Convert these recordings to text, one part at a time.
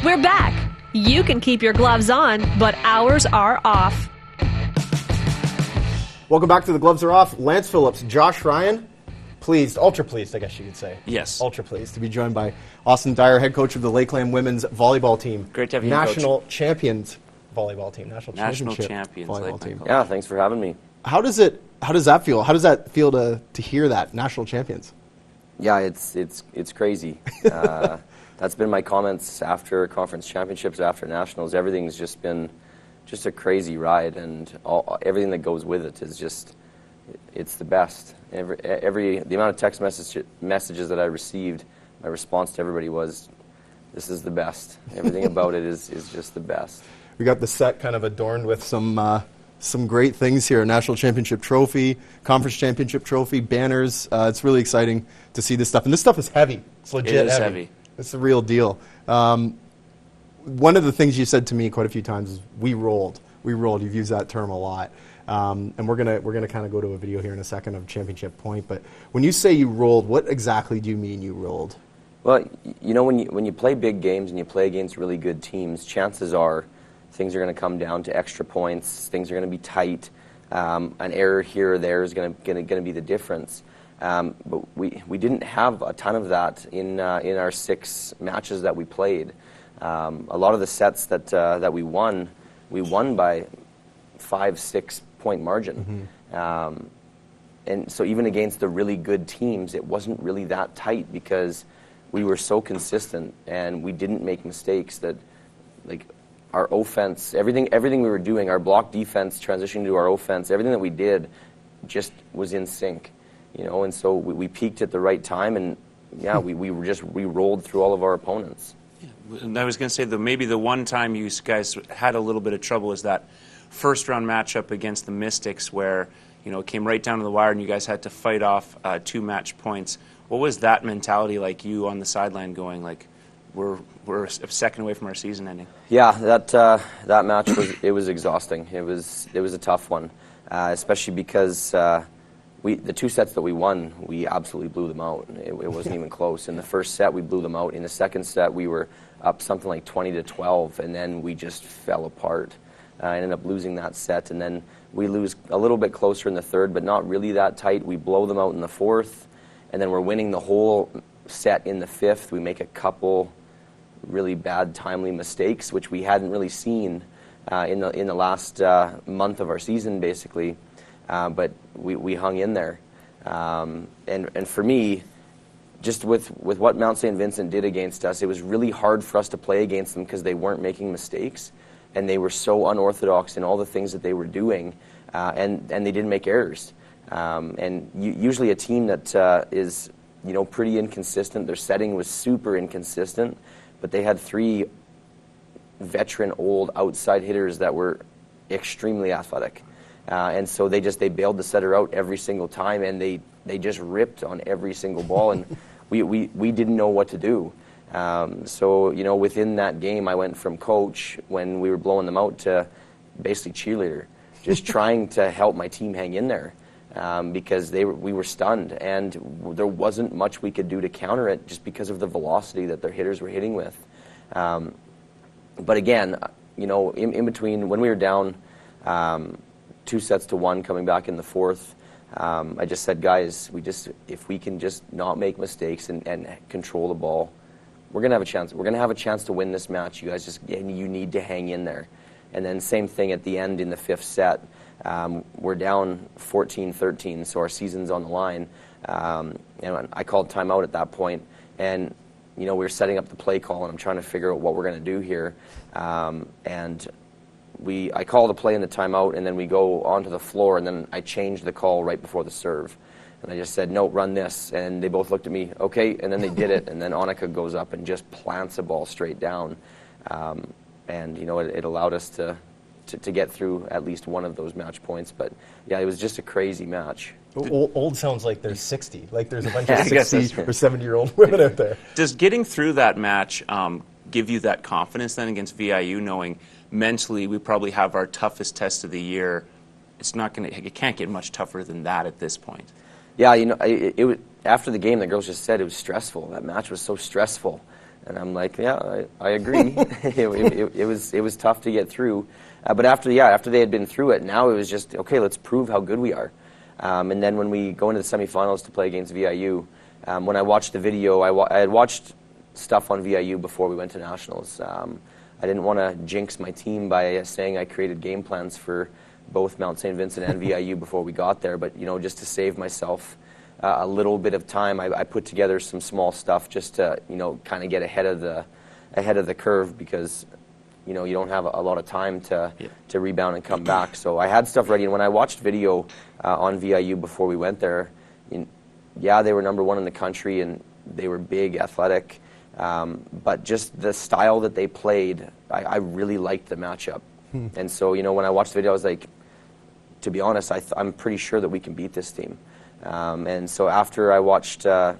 We're back. You can keep your gloves on, but ours are off. Welcome back to The Gloves Are Off. Lance Phillips, Josh Ryan, pleased, ultra pleased, I guess you could say. Yes. Ultra pleased to be joined by Austin Dyer, head coach of the Lakeland women's volleyball team. Great to have you, National Coach. champions volleyball team. National championship champions volleyball Lakeland team. Coach. Yeah, thanks for having me. How does that feel? How does that feel to hear that, national champions? Yeah, it's crazy. That's been my comments after conference championships, after nationals. Everything's just been just a crazy ride, and everything that goes with it is just, it's the best. The amount of text messages that I received, my response to everybody was, this is the best. Everything about it is just the best. We got the set kind of adorned with some great things here: a national championship trophy, conference championship trophy, banners. It's really exciting to see this stuff, and this stuff is heavy. It's legit It is heavy. It's the real deal. One of the things you said to me quite a few times is we rolled. We rolled. You've used that term a lot, and we're gonna kind of go to a video here in a second of Championship Point. But when you say you rolled, what exactly do you mean you rolled? Well, you know, when you play big games and you play against really good teams, chances are things are going to come down to extra points. Things are going to be tight. An error here or there is going to be the difference. But we didn't have a ton of that in our 6 matches that we played. A lot of the sets that we won by 5-6 point margin. Mm-hmm. And so even against the really good teams, it wasn't really that tight because we were so consistent and we didn't make mistakes that, like, our offense, everything we were doing, our block defense transitioning to our offense, everything that we did just was in sync, you know. And so we peaked at the right time, and yeah, we rolled through all of our opponents. Yeah. And I was going to say that maybe the one time you guys had a little bit of trouble is that first round matchup against the Mystics, where, you know, it came right down to the wire and you guys had to fight off 2 match points. What was that mentality like, you on the sideline going like, we're a second away from our season ending? Yeah, that match was exhausting. It was a tough one, especially because the 2 sets that we won, we absolutely blew them out. It wasn't even close. In the first set, we blew them out. In the second set, we were up something like 20-12, and then we just fell apart. I ended up losing that set, and then we lose a little bit closer in the third, but not really that tight. We blow them out in the fourth, and then we're winning the whole set in the fifth. We make a couple really bad, timely mistakes, which we hadn't really seen in the last month of our season, basically. But we hung in there. And for me, just with what Mount St. Vincent did against us, it was really hard for us to play against them because they weren't making mistakes, and they were so unorthodox in all the things that they were doing, and they didn't make errors. And usually a team that is, you know, pretty inconsistent, their setting was super inconsistent, but they had 3 veteran, old outside hitters that were extremely athletic. And so they bailed the setter out every single time, and they just ripped on every single ball, and we didn't know what to do. So, you know, within that game, I went from coach when we were blowing them out to basically cheerleader, just trying to help my team hang in there, because we were stunned, and there wasn't much we could do to counter it just because of the velocity that their hitters were hitting with. But again, you know, in between, when we were down 2-1 coming back in the fourth, I just said, guys, if we can just not make mistakes and control the ball, we're gonna have a chance. We're gonna have a chance to win this match. You guys you need to hang in there. And then same thing at the end in the 5th set. We're down 14-13, so our season's on the line. And I called timeout at that point, and you know, we were setting up the play call, and I'm trying to figure out what we're going to do here. And I call the play in the timeout, and then we go onto the floor, and then I changed the call right before the serve. And I just said, no, run this. And they both looked at me, okay, and then they did it. And then Annika goes up and just plants a ball straight down. And, you know, it allowed us to get through at least one of those match points. But, yeah, it was just a crazy match. Old sounds like they're 60. Like there's a bunch of 60 or 70-year-old women out there. Does getting through that match give you that confidence then against VIU, knowing mentally we probably have our toughest test of the year? It can't get much tougher than that at this point. Yeah, you know, it was, after the game, the girls just said it was stressful. That match was so stressful. And I'm like, yeah, I agree. It was tough to get through. But after they had been through it, now it was just, okay, let's prove how good we are. And then when we go into the semifinals to play against VIU, when I watched the video, I had watched stuff on VIU before we went to nationals. I didn't want to jinx my team by saying I created game plans for both Mount St. Vincent and VIU before we got there, but just to save myself a little bit of time, I put together some small stuff just to kind of get ahead of the curve, because you don't have a lot of time to rebound and come back. So I had stuff ready, and when I watched video on VIU before we went there, they were number 1 in the country and they were big, athletic, but just the style that they played, I really liked the matchup. And so when I watched the video, I was like, to be honest, I'm pretty sure that we can beat this team. And so after I watched their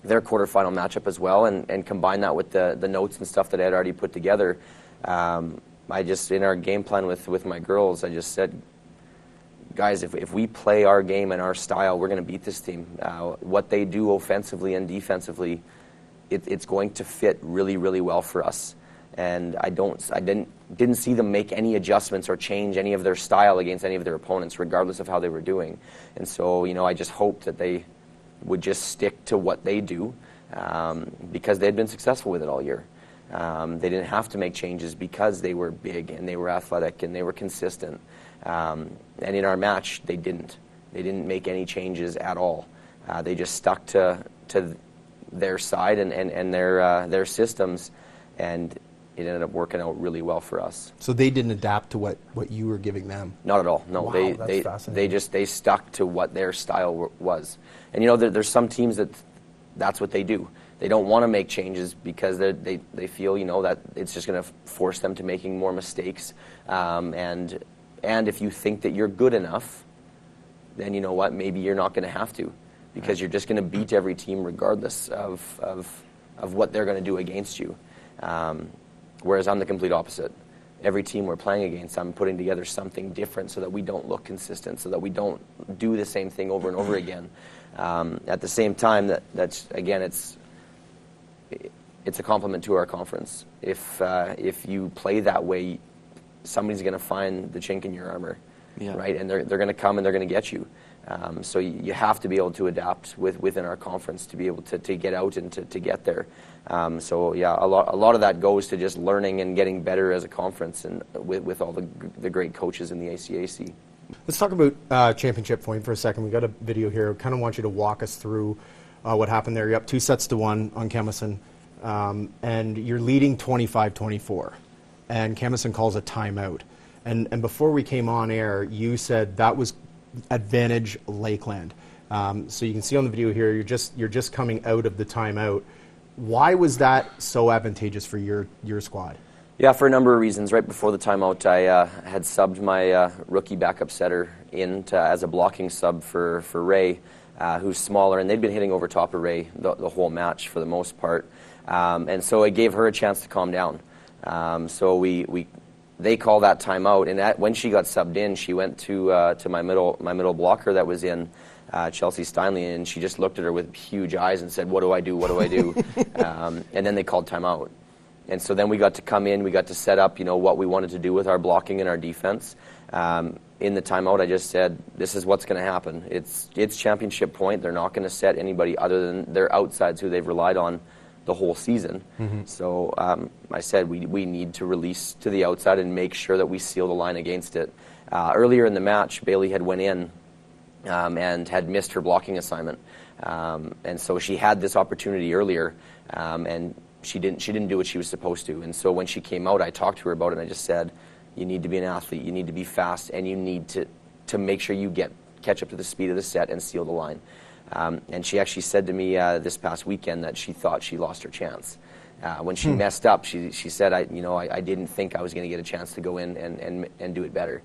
quarterfinal matchup as well, and combined that with the notes and stuff that I had already put together, I just, in our game plan with my girls, I just said, guys, if we play our game and our style, we're going to beat this team. What they do offensively and defensively, it's going to fit really, really well for us. And I didn't see them make any adjustments or change any of their style against any of their opponents, regardless of how they were doing. And so, I just hoped that they would just stick to what they do, because they'd been successful with it all year. They didn't have to make changes because they were big and they were athletic and they were consistent. And in our match, they didn't. They didn't make any changes at all. They just stuck to their side and their systems, and it ended up working out really well for us. So they didn't adapt to what you were giving them? Not at all. No, wow, that's fascinating. they stuck to what their style was. And there's some teams that's what they do. They don't want to make changes because they feel that it's just going to force them to making more mistakes. And if you think that you're good enough, then you know what, maybe you're not going to have to, because you're just going to beat every team regardless of what they're going to do against you. Whereas I'm the complete opposite. Every team we're playing against, I'm putting together something different so that we don't look consistent, so that we don't do the same thing over and over again. At the same time, that's again, it's a compliment to our conference. If you play that way, somebody's going to find the chink in your armor, right? And they're going to come and they're going to get you. So you have to be able to adapt within our conference to be able to get out and to get there. So a lot of that goes to just learning and getting better as a conference, and with all the great coaches in the ACAC. Let's talk about championship point for a second. We got a video here. I kind of want you to walk us through what happened there. You're up 2-1 on Kemison, and you're leading 25-24, and Kemison calls a timeout. And before we came on air, you said that was advantage Lakeland. So you can see on the video here, you're just coming out of the timeout. Why was that so advantageous for your squad? Yeah, for a number of reasons. Right before the timeout, I had subbed my rookie backup setter in as a blocking sub for Ray, who's smaller, and they'd been hitting over top of Ray the whole match for the most part. And so it gave her a chance to calm down. So they call that timeout, and when she got subbed in, she went to my middle blocker that was in, Chelsea Steinley, and she just looked at her with huge eyes and said, "What do I do? What do I do?" And then they called timeout. And so then we got to come in, we got to set up, what we wanted to do with our blocking and our defense. In the timeout, I just said, this is what's going to happen. It's championship point. They're not going to set anybody other than their outsides who they've relied on the whole season. Mm-hmm. So I said we need to release to the outside and make sure that we seal the line against it. Earlier in the match, Bailey had went in and had missed her blocking assignment. And so she had this opportunity earlier, and she didn't do what she was supposed to. And so when she came out, I talked to her about it, and I just said, you need to be an athlete, you need to be fast, and you need to make sure you catch up to the speed of the set and seal the line. And she actually said to me this past weekend that she thought she lost her chance. When she messed up, she said, I didn't think I was going to get a chance to go in and do it better.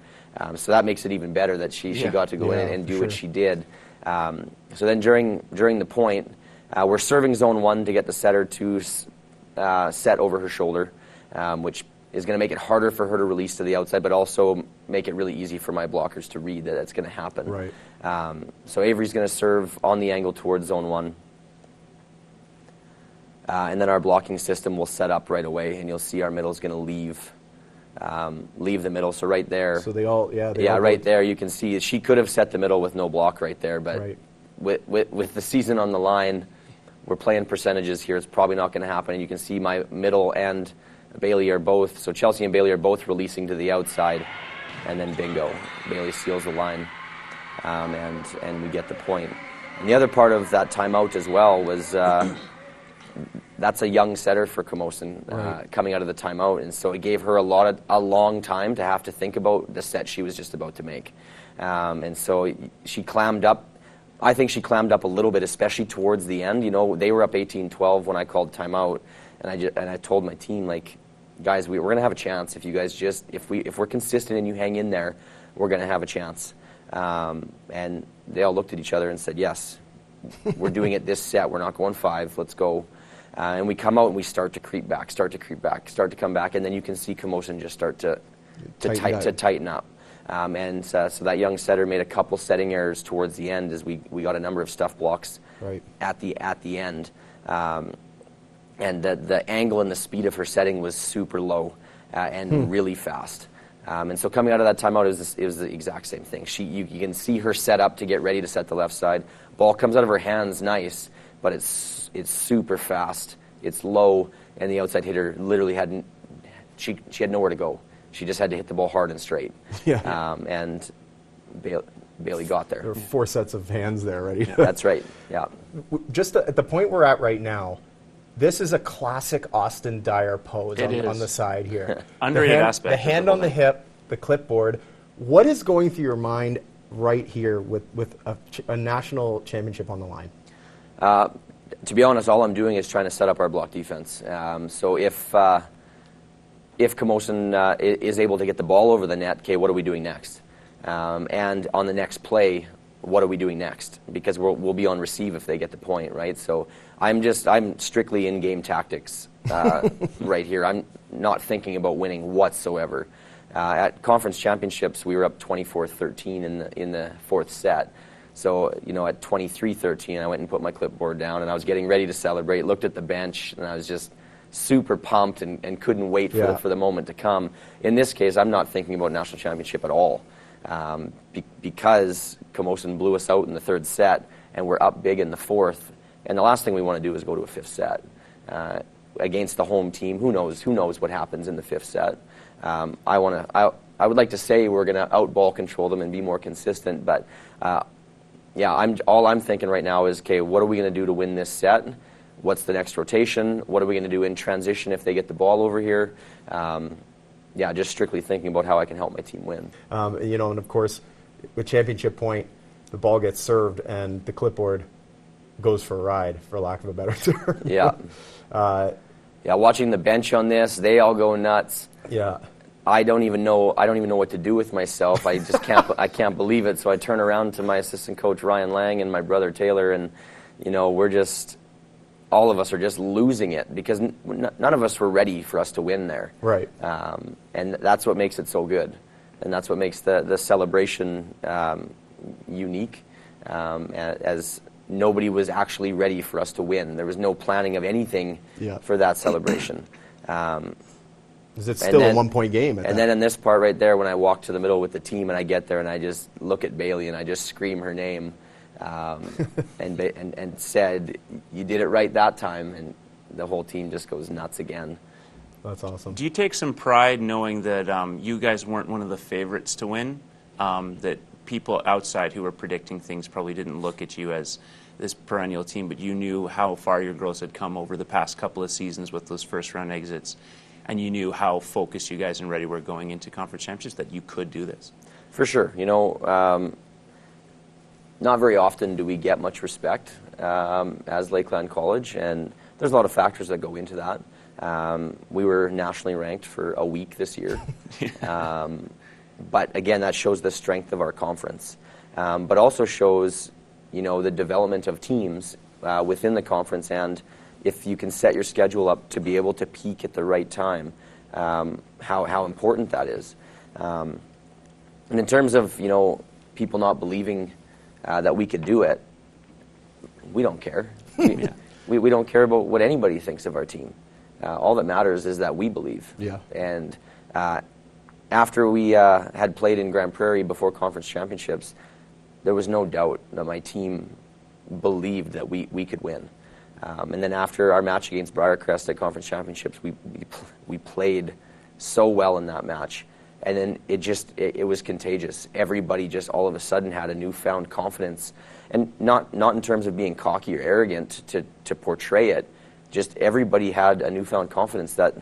So that makes it even better that she got to go in and do what she did. So then during the point, we're serving zone 1 to get the setter to set over her shoulder, which is going to make it harder for her to release to the outside, but also make it really easy for my blockers to read that that's going to happen. Right. So Avery's going to serve on the angle towards zone 1. and then our blocking system will set up right away, and you'll see our middle's going to leave the middle. So right there. So they all, right there you can see she could have set the middle with no block right there, but Right. with the season on the line, we're playing percentages here. It's probably not going to happen. And you can see my middle and Bailey are both, so Chelsea and Bailey are both releasing to the outside, and then bingo, Bailey seals the line, and we get the point. And the other part of that timeout as well was that's a young setter for Camosun coming out of the timeout, and so it gave her a long time to have to think about the set she was just about to make, and so she clammed up. I think she clammed up a little bit, especially towards the end. You know, they were up 18-12 when I called timeout, and I told my team, like, guys, we're going to have a chance if you guys just if we're consistent and you hang in there, we're going to have a chance. And they all looked at each other and said, yes, we're doing it this set. We're not going 5. Let's go. And we come out and we start to creep back, start to come back, and then you can see Camosun just start to tighten up. So that young setter made a couple setting errors towards the end as we got a number of stuff blocks at the end. And the angle and the speed of her setting was super low and really fast. And so coming out of that timeout, it was the exact same thing. You can see her set up to get ready to set the left side. Ball comes out of her hands nice, but it's super fast. It's low, and the outside hitter literally she had nowhere to go. She just had to hit the ball hard and straight. Yeah. And Bailey got there. There were 4 sets of hands there ready. That's right, yeah. Just at the point we're at right now, this is a classic Austin Dyer pose on the side here. Underrated aspect. The hand on the hip, the clipboard. What is going through your mind right here with a national championship on the line? To be honest, all I'm doing is trying to set up our block defense. So if Camosun is able to get the ball over the net, okay, what are we doing next? And on the next play, what are we doing next? Because we'll be on receive if they get the point, right? So I'm strictly in-game tactics right here. I'm not thinking about winning whatsoever. At conference championships, we were up 24-13 in the 4th set. So, at 23-13, I went and put my clipboard down, and I was getting ready to celebrate, looked at the bench, and I was just super pumped and couldn't wait for the moment to come. In this case, I'm not thinking about national championship at all because Camosun blew us out in the 3rd set, and we're up big in the 4th. And the last thing we want to do is go to a 5th set against the home team. Who knows what happens in the 5th set? I would like to say we're going to out-ball control them and be more consistent, but all I'm thinking right now is, okay, what are we going to do to win this set? What's the next rotation? What are we going to do in transition if they get the ball over here? Just strictly thinking about how I can help my team win. And of course, with championship point, the ball gets served and the clipboard goes for a ride, for lack of a better term. Yeah. Watching the bench on this, they all go nuts. Yeah. I don't even know what to do with myself. I just I can't believe it. So I turn around to my assistant coach Ryan Lang and my brother Taylor, and all of us are just losing it because none of us were ready for us to win there. Right. And that's what makes it so good, and that's what makes the celebration unique. As nobody was actually ready for us to win. There was no planning of anything for that celebration. It's still a 1-point game. Then in this part right there, when I walk to the middle with the team and I get there and I just look at Bailey and I just scream her name and said, "You did it right that time," and the whole team just goes nuts again. That's awesome. Do you take some pride knowing that you guys weren't one of the favorites to win? That people outside who were predicting things probably didn't look at you as this perennial team, but you knew how far your girls had come over the past couple of seasons with those first-round exits. And you knew how focused you guys and ready were going into conference championships that you could do this. For sure. Not very often do we get much respect as Lakeland College, and there's a lot of factors that go into that. We were nationally ranked for a week this year. But again, that shows the strength of our conference. But also shows, the development of teams within the conference, and if you can set your schedule up to be able to peak at the right time, how important that is. And in terms of, people not believing that we could do it, we don't care. We don't care about what anybody thinks of our team. All that matters is that we believe. Yeah. And after we had played in Grand Prairie before conference championships, there was no doubt that my team believed that we could win. And then after our match against Briarcrest at conference championships, we played so well in that match. And then it was contagious. Everybody just all of a sudden had a newfound confidence. And not in terms of being cocky or arrogant to portray it, just everybody had a newfound confidence that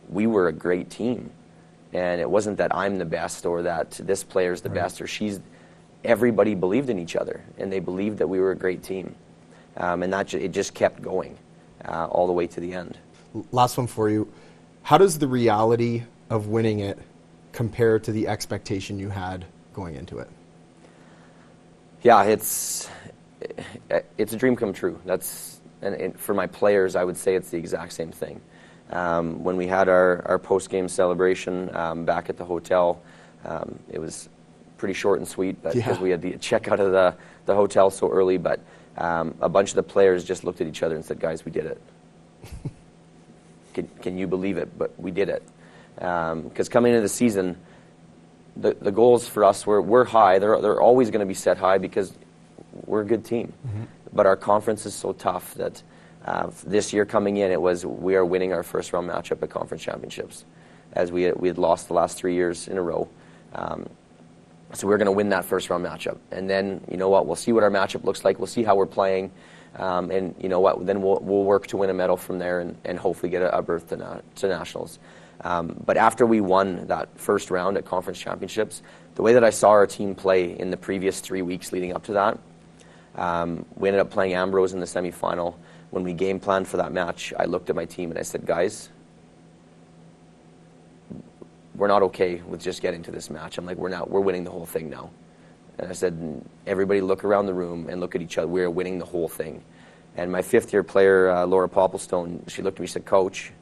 we were a great team. And it wasn't that I'm the best or that this player's the best or everybody believed in each other, and they believed that we were a great team. And it just kept going all the way to the end. Last one for you. How does the reality of winning it compare to the expectation you had going into it? Yeah, it's a dream come true. And for my players, I would say it's the exact same thing. When we had our post-game celebration back at the hotel, it was pretty short and sweet, but because we had to check out of the hotel so early. But a bunch of the players just looked at each other and said, "Guys, we did it." Can you believe it? But we did it. Because coming into the season, the goals for us were high. They're always going to be set high because we're a good team. Mm-hmm. But our conference is so tough that this year coming in, we are winning our first round matchup at conference championships, as we had lost the last 3 years in a row. So we're going to win that first round matchup, and then you know what? We'll see what our matchup looks like. We'll see how we're playing, and you know what? Then we'll work to win a medal from there, and hopefully get a berth to nationals. But after we won that first round at conference championships, the way that I saw our team play in the previous 3 weeks leading up to that, we ended up playing Ambrose in the semifinal. When we game planned for that match, I looked at my team and I said, "Guys, we're not okay with just getting to this match." I'm like, we're winning the whole thing now. And I said, everybody look around the room and look at each other. We're winning the whole thing. And my fifth-year player, Laura Popplestone, she looked at me and said, "Coach,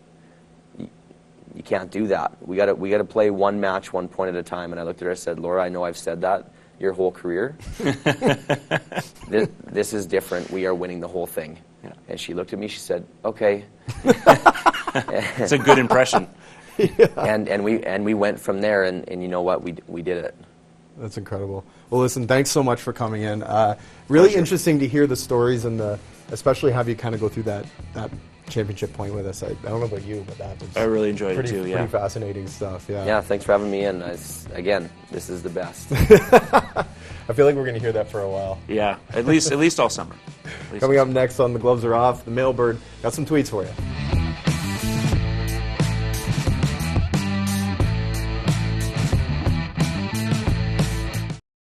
you can't do that. We got to play one match, 1 point at a time." And I looked at her and said, "Laura, I know I've said that your whole career. This is different. We are winning the whole thing." Yeah. And she looked at me. She said, "Okay." It's a good impression. Yeah. And we went from there, and you know what? We did it. That's incredible. Well, listen, thanks so much for coming in. Really Pleasure. Interesting to hear the stories and especially have you kind of go through that championship point with us. I don't know about you, but that was I really enjoyed it too. Yeah, pretty fascinating stuff. Yeah. Yeah. Thanks for having me in. Again, this is the best. I feel like we're going to hear that for a while. Yeah, at least all summer. Coming up next on The Gloves Are Off, the Mailbird got some tweets for you.